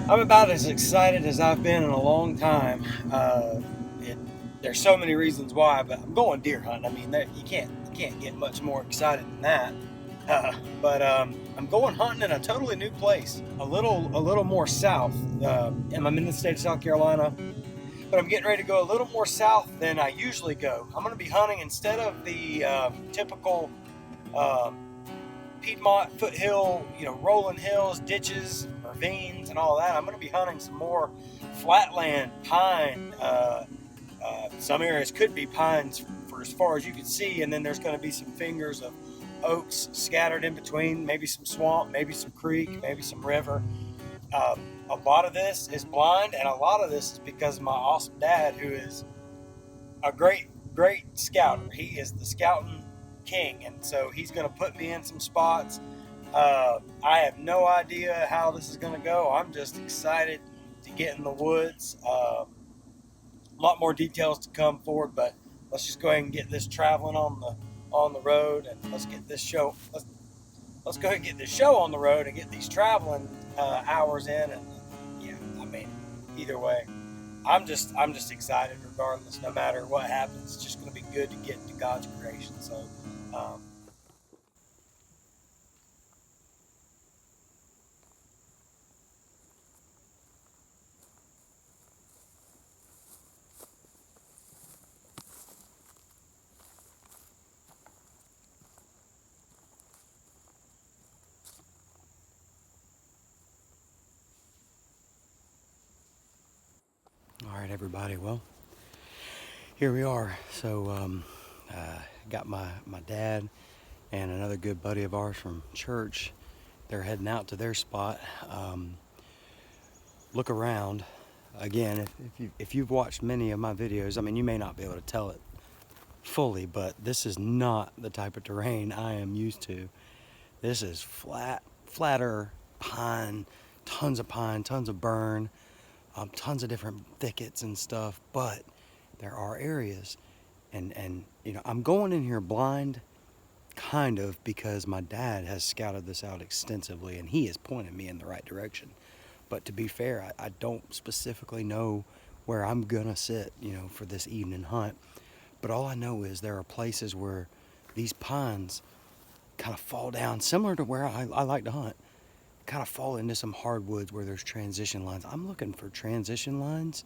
I'm about as excited as I've been in a long time. It, there's so many reasons why, but I'm going deer hunting. I mean, you can't get much more excited than that. But I'm going hunting in a totally new place, a little more south. And I'm in the state of South Carolina, but I'm getting ready to go a little more south than I usually go. I'm going to be hunting instead of the typical um, Piedmont foothill, rolling hills, ditches, ravines, and all that. I'm going to be hunting some more flatland pine. Some areas could be pines for as far as you can see, and then there's going to be some fingers of oaks scattered in between, maybe some swamp, maybe some creek, maybe some river. A lot of this is blind, and a lot of this is because of my awesome dad, who is a great scouter. He is the scouting king, and so he's going to put me in some spots. I have no idea how this is going to go. I'm just excited to get in the woods. A lot more details to come forward, but let's just go ahead and get this traveling on the road, and let's go ahead and get this show on the road and get these traveling hours in. And yeah, I mean, either way, I'm just excited regardless. No matter what happens, it's just going to be good to get into God's creation. So. Um, all right, everybody. Well, here we are. So, got my dad and another good buddy of ours from church. They're heading out to their spot. Look around. Again, if you've watched many of my videos, I mean, you may not be able to tell it fully, but this is not the type of terrain I am used to. This is flatter pine, tons of burn, tons of different thickets and stuff. But there are areas, and I'm going in here blind, kind of, because my dad has scouted this out extensively, and he has pointed me in the right direction. But to be fair, I don't specifically know where I'm gonna sit, for this evening hunt. But all I know is there are places where these pines kind of fall down, similar to where I like to hunt, kind of fall into some hardwoods where there's transition lines. I'm looking for transition lines,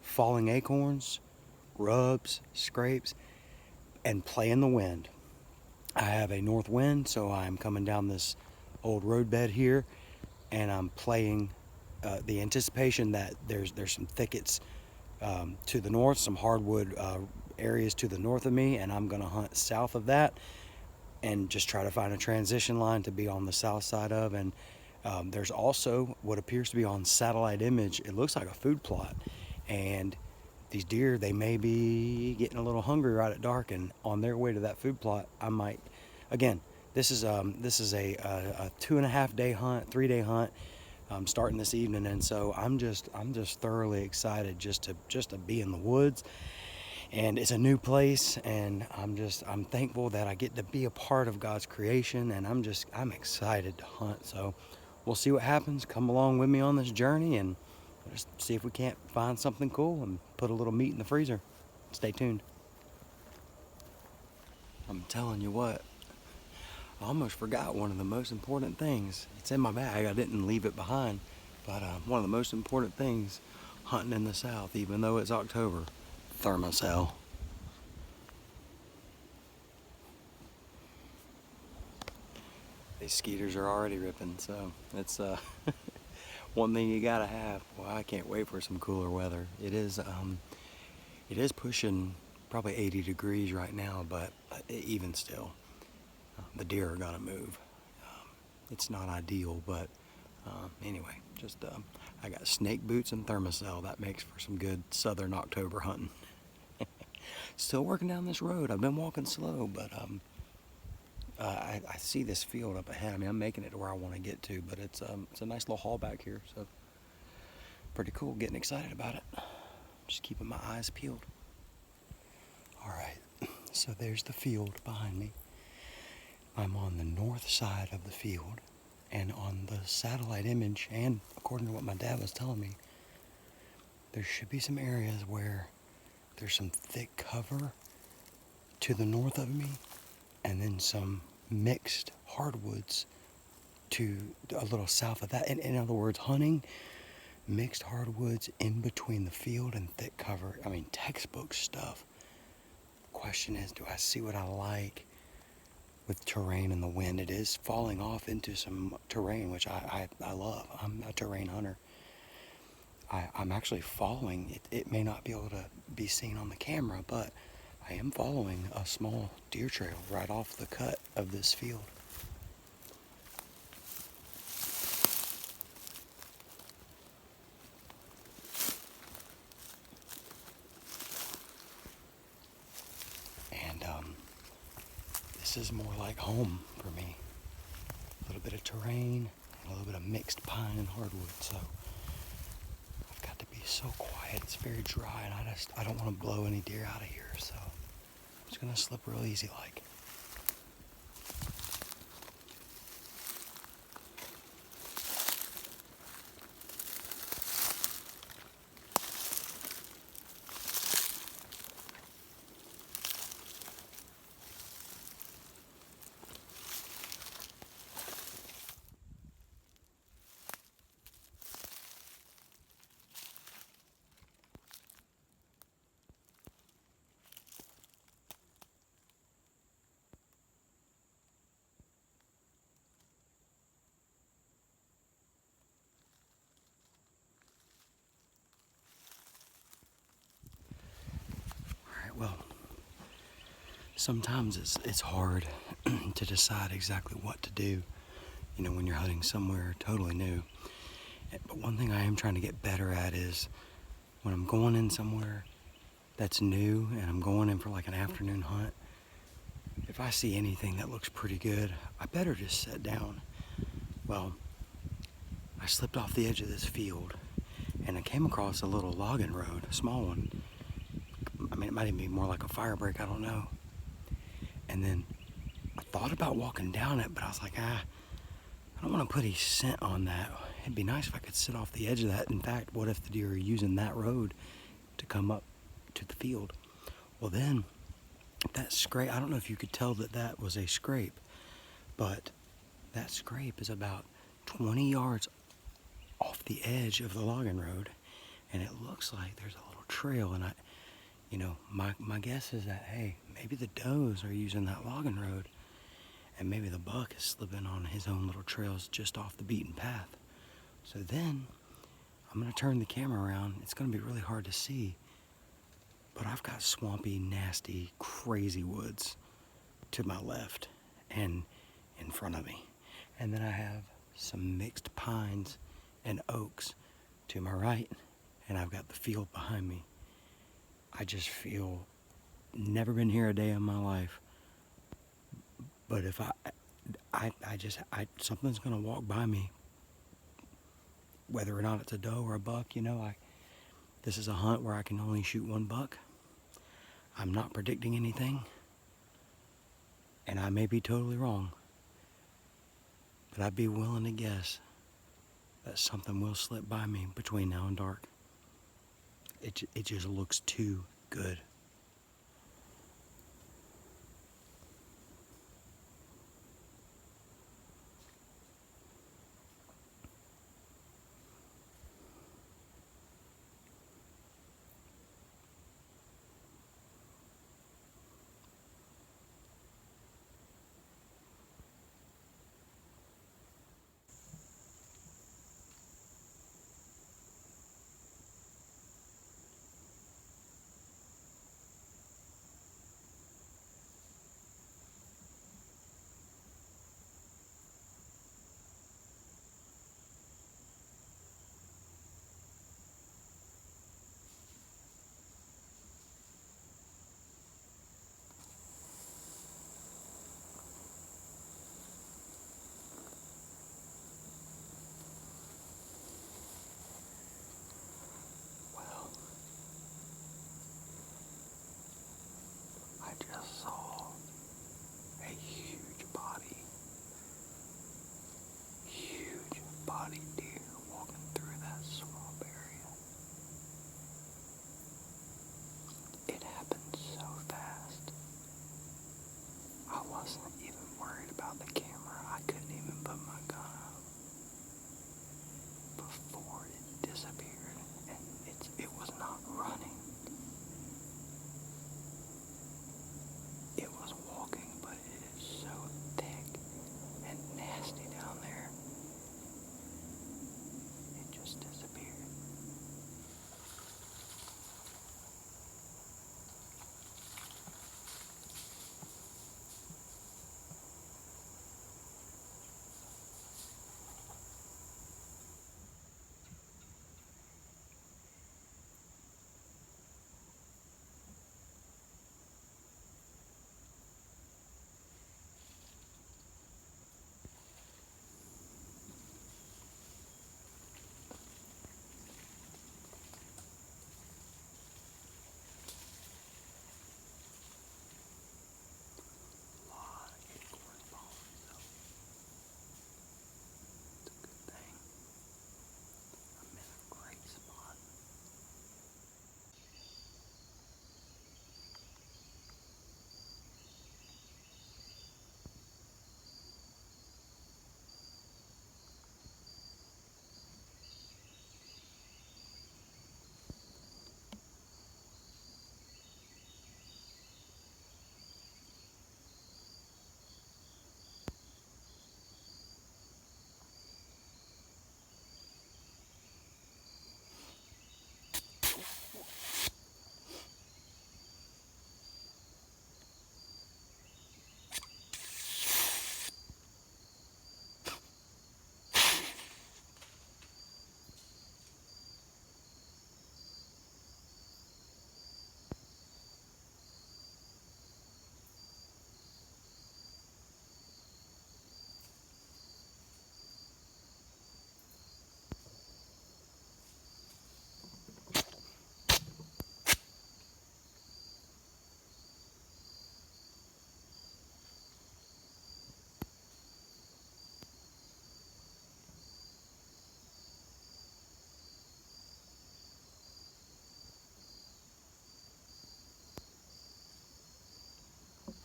falling acorns, rubs, scrapes, and play in the wind. I have a north wind, so I'm coming down this old roadbed here, and I'm playing the anticipation that there's some thickets to the north, some hardwood areas to the north of me, and I'm going to hunt south of that and just try to find a transition line to be on the south side of. And there's also what appears to be on satellite image. It looks like a food plot, and these deer, they may be getting a little hungry right at dark, and on their way to that food plot, I might. Again, this is a 2.5 day hunt, 3 day hunt, starting this evening, and so I'm just thoroughly excited just to be in the woods. And it's a new place, and I'm thankful that I get to be a part of God's creation, and I'm excited to hunt. So we'll see what happens. Come along with me on this journey, and just see if we can't find something cool and put a little meat in the freezer. Stay tuned. I'm telling you what, I almost forgot one of the most important things. It's in my bag. I didn't leave it behind, but one of the most important things hunting in the South, even though it's October, Thermacell. These skeeters are already ripping, so it's one thing you gotta have. Well, I can't wait for some cooler weather. It is pushing probably 80 degrees right now, but even still, the deer are gonna move. It's not ideal, but anyway, just I got snake boots and Thermacell. That makes for some good southern October hunting. Still working down this road. I've been walking slow, but I see this field up ahead. I mean, I'm making it to where I want to get to, but it's a nice little haul back here, so pretty cool. Getting excited about it. Just keeping my eyes peeled. All right, so there's the field behind me. I'm on the north side of the field, And on the satellite image, and according to what my dad was telling me, there should be some areas where there's some thick cover to the north of me, and then some mixed hardwoods to a little south of that. In other words, hunting mixed hardwoods in between the field and thick cover. I mean, textbook stuff. Question is, do I see what I like with terrain and the wind? It is falling off into some terrain, which I love. I'm a terrain hunter. I'm actually following it. It may not be able to be seen on the camera, but I am following a small deer trail right off the cut of this field. And this is more like home for me. A little bit of terrain, and a little bit of mixed pine and hardwood. So I've got to be so quiet. It's very dry, and I don't want to blow any deer out of here. So I'm just gonna slip real easy like. All right, well, sometimes it's hard to decide exactly what to do, you know, when you're hunting somewhere totally new. But one thing I am trying to get better at is when I'm going in somewhere that's new and I'm going in for like an afternoon hunt, if I see anything that looks pretty good, I better just sit down. Well, I slipped off the edge of this field and I came across a little logging road, a small one. I mean, it might even be more like a fire break, I don't know. And then I thought about walking down it, but I was like, I don't want to put a scent on that. It'd be nice if I could sit off the edge of that. In fact, what if the deer are using that road to come up to the field? Well, then, that scrape, I don't know if you could tell that that was a scrape, but that scrape is about 20 yards off the edge of the logging road, and it looks like there's a little trail. And my guess is that, hey, maybe the does are using that logging road, and maybe the buck is slipping on his own little trails just off the beaten path. So then I'm gonna turn the camera around. It's gonna be really hard to see, but I've got swampy, nasty, crazy woods to my left and in front of me. And then I have some mixed pines and oaks to my right, and I've got the field behind me. I just feel never been here a day in my life, but if something's gonna walk by me, whether or not it's a doe or a buck. This is a hunt where I can only shoot one buck. I'm not predicting anything, and I may be totally wrong, but I'd be willing to guess that something will slip by me between now and dark. It just looks too good.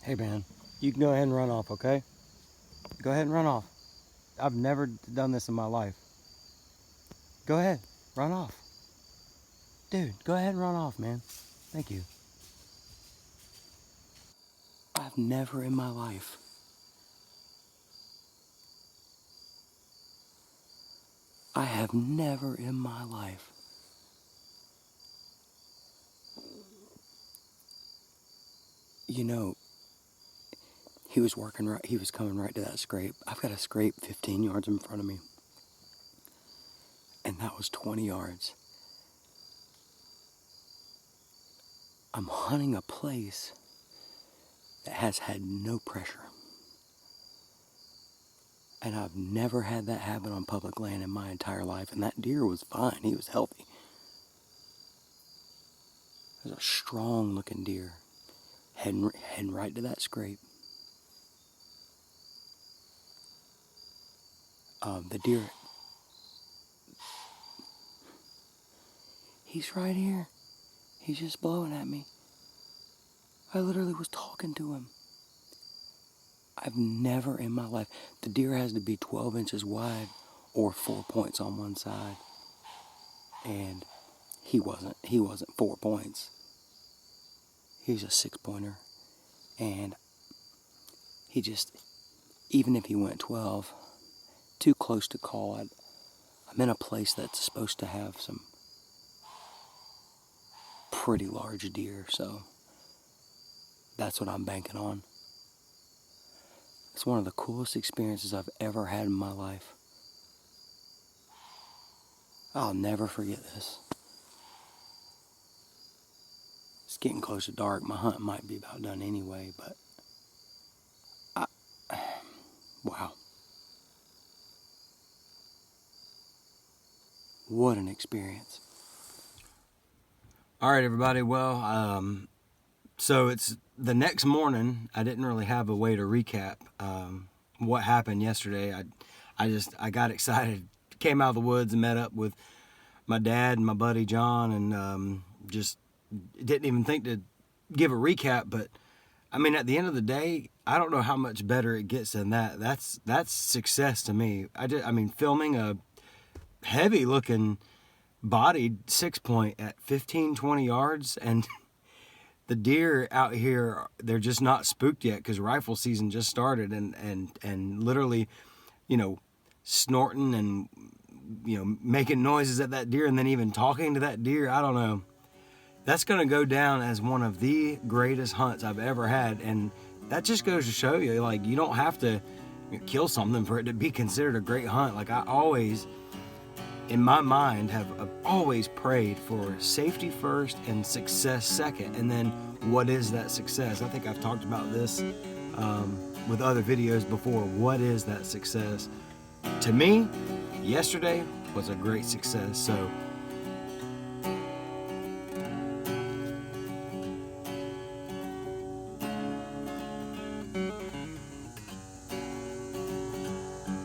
Hey man, you can go ahead and run off, okay? Go ahead and run off. I've never done this in my life. Go ahead, run off. Dude, go ahead and run off, man. Thank you. I've never in my life I have never in my life you know, he was working right, he was coming right to that scrape. I've got a scrape 15 yards in front of me. And that was 20 yards. I'm hunting a place that has had no pressure. And I've never had that happen on public land in my entire life. And that deer was fine. He was healthy. It was a strong looking deer. Heading right to that scrape. The deer, he's right here. He's just blowing at me. I literally was talking to him. I've never in my life, the deer has to be 12 inches wide or 4 points on one side. And he wasn't 4 points. He's a 6-pointer. And he just, even if he went 12, too close to call. I'm in a place that's supposed to have some pretty large deer, so that's what I'm banking on. It's one of the coolest experiences I've ever had in my life. I'll never forget this. It's getting close to dark. My hunt might be about done anyway, but wow. What an experience. All right, everybody. Well, so it's the next morning. I didn't really have a way to recap what happened yesterday. I got excited, came out of the woods and met up with my dad and my buddy John, and just didn't even think to give a recap. But I mean, at the end of the day, I don't know how much better it gets than that. That's success to me. I mean, filming a heavy looking bodied 6-point at 15-20 yards, and the deer out here, they're just not spooked yet because rifle season just started, and literally, you know, snorting and, you know, making noises at that deer and then even talking to that deer. I don't know. That's going to go down as one of the greatest hunts I've ever had. And that just goes to show you, like, you don't have to kill something for it to be considered a great hunt. Like, I always, in my mind, have always prayed for safety first and success second. And then what is that success? I think I've talked about this with other videos before. What is that success? To me, yesterday was a great success. So